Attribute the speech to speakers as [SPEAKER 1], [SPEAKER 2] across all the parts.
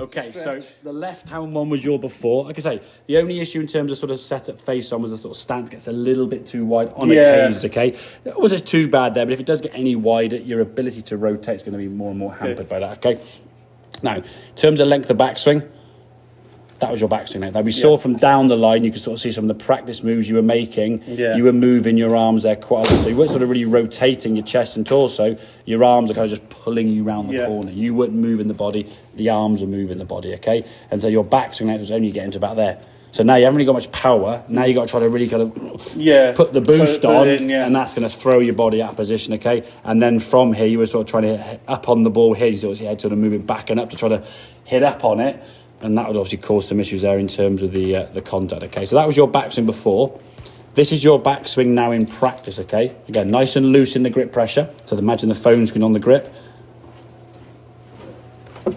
[SPEAKER 1] Okay,
[SPEAKER 2] stretch.
[SPEAKER 1] so the left-hand one was your before. Like I say, the only issue in terms of sort of setup face on was the sort of stance gets a little bit too wide on occasions, okay? It wasn't too bad there, but if it does get any wider, your ability to rotate is going to be more and more hampered by that, okay? Now, in terms of length of backswing, that was your backswing. Now, we saw from down the line, you could sort of see some of the practice moves you were making.
[SPEAKER 2] Yeah.
[SPEAKER 1] You were moving your arms there quite a lot. So you weren't sort of really rotating your chest and torso. Your arms are kind of just pulling you around the corner. You weren't moving the body. The arms were moving the body, okay? And so your backswing length was only getting to about there. So now you haven't really got much power. Now you got to try to really kind of put the boost on, and that's going to throw your body out of position, okay? And then from here, you were sort of trying to hit up on the ball here. You sort of your head sort of moving back and up to try to hit up on it. And that would obviously cause some issues there in terms of the contact, okay? So that was your backswing before. This is your backswing now in practice, okay? Again, nice and loose in the grip pressure. So imagine the phone screen on the grip.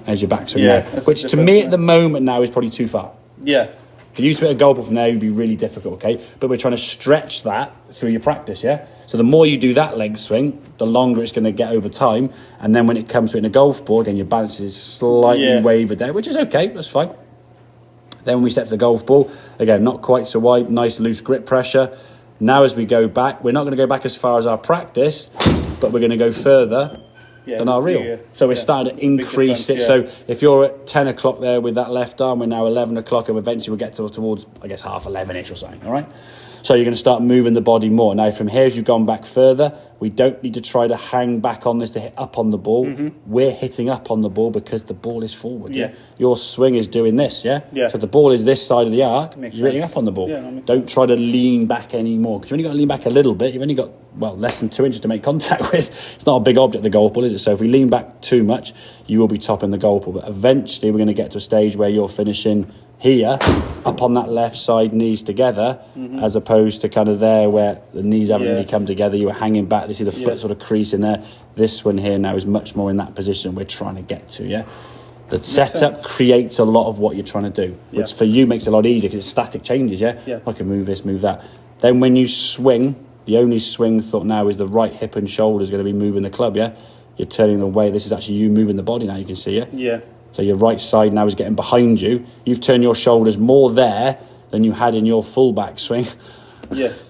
[SPEAKER 1] There's your backswing there. Which to me at the moment now is probably too far.
[SPEAKER 2] Yeah.
[SPEAKER 1] For you to hit a goal ball from there would be really difficult, okay? But we're trying to stretch that through your practice, yeah? So the more you do that leg swing, the longer it's going to get over time. And then when it comes to it in a golf ball, again, your balance is slightly wavered there, which is okay, that's fine. Then when we step to the golf ball, again, not quite so wide, nice loose grip pressure. Now as we go back, we're not going to go back as far as our practice, but we're going to go further than our real. So we're starting to increase it. So if you're at 10 o'clock there with that left arm, we're now 11 o'clock, and eventually we'll get towards, I guess, half 11-ish or something, all right? So you're going to start moving the body more. Now, from here, as you've gone back further, we don't need to try to hang back on this to hit up on the ball. We're hitting up on the ball because the ball is forward.
[SPEAKER 2] Yes.
[SPEAKER 1] Your swing is doing this, So if the ball is this side of the arc, you're hitting up on the ball. Don't try to lean back anymore, because you've only got to lean back a little bit. You've only got, less than 2 inches to make contact with. It's not a big object, the golf ball, is it? So if we lean back too much, you will be topping the golf ball. But eventually, we're going to get to a stage where you're finishing here, up on that left side, knees together, as opposed to kind of there where the knees haven't really come together. You were hanging back. You see the foot sort of crease in there. This one here now is much more in that position we're trying to get to, The setup creates a lot of what you're trying to do, which for you makes it a lot easier because it's static changes, I can move this, move that. Then when you swing, the only swing thought now is the right hip and shoulder is going to be moving the club, You're turning the way. This is actually you moving the body now, you can see, So your right side now is getting behind you. You've turned your shoulders more there than you had in your full back swing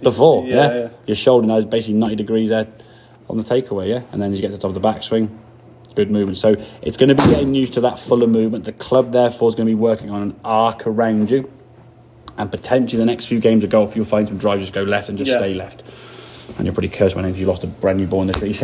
[SPEAKER 1] before, Your shoulder now is basically 90 degrees there on the takeaway, And then as you get to the top of the back swing, good movement. So it's going to be getting used to that fuller movement. The club, therefore, is going to be working on an arc around you. And potentially the next few games of golf, you'll find some drives just go left and just stay left. And you're pretty cursed when you lost a brand new ball in the tree.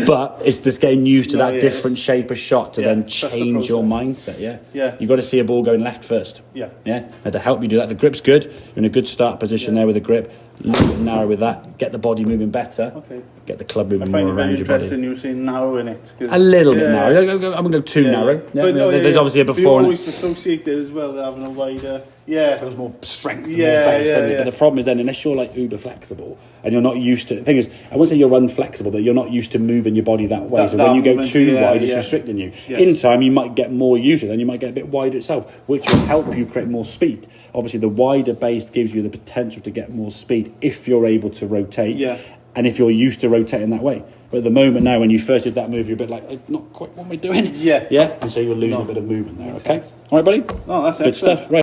[SPEAKER 1] But it's just getting used to that different shape of shot to then change your mindset, You've got to see a ball going left first. And to help you do that, the grip's good. You're in a good start position there with the grip. A little bit narrow with that. Get the body moving better. Get the club moving more around your body. I find it very interesting
[SPEAKER 2] you saying narrow in it.
[SPEAKER 1] A little bit narrow. I'm going to go too narrow. There's obviously a before.
[SPEAKER 2] You always associate it as well, having a wider...
[SPEAKER 1] There's more strength, more base, But the problem is then, unless you're like uber flexible and you're not used to... The thing is, I wouldn't say you're unflexible, but you're not used to moving your body that way. So when you go too wide, it's restricting you. In time, you might get more used to it, then you might get a bit wider itself, which will help you create more speed. Obviously, the wider base gives you the potential to get more speed if you're able to rotate and if you're used to rotating that way. But at the moment now, when you first did that move, you're a bit like, not quite what we're doing. And so you're losing a bit of movement there, okay? All right, buddy?
[SPEAKER 2] Oh, that's
[SPEAKER 1] good stuff. Right.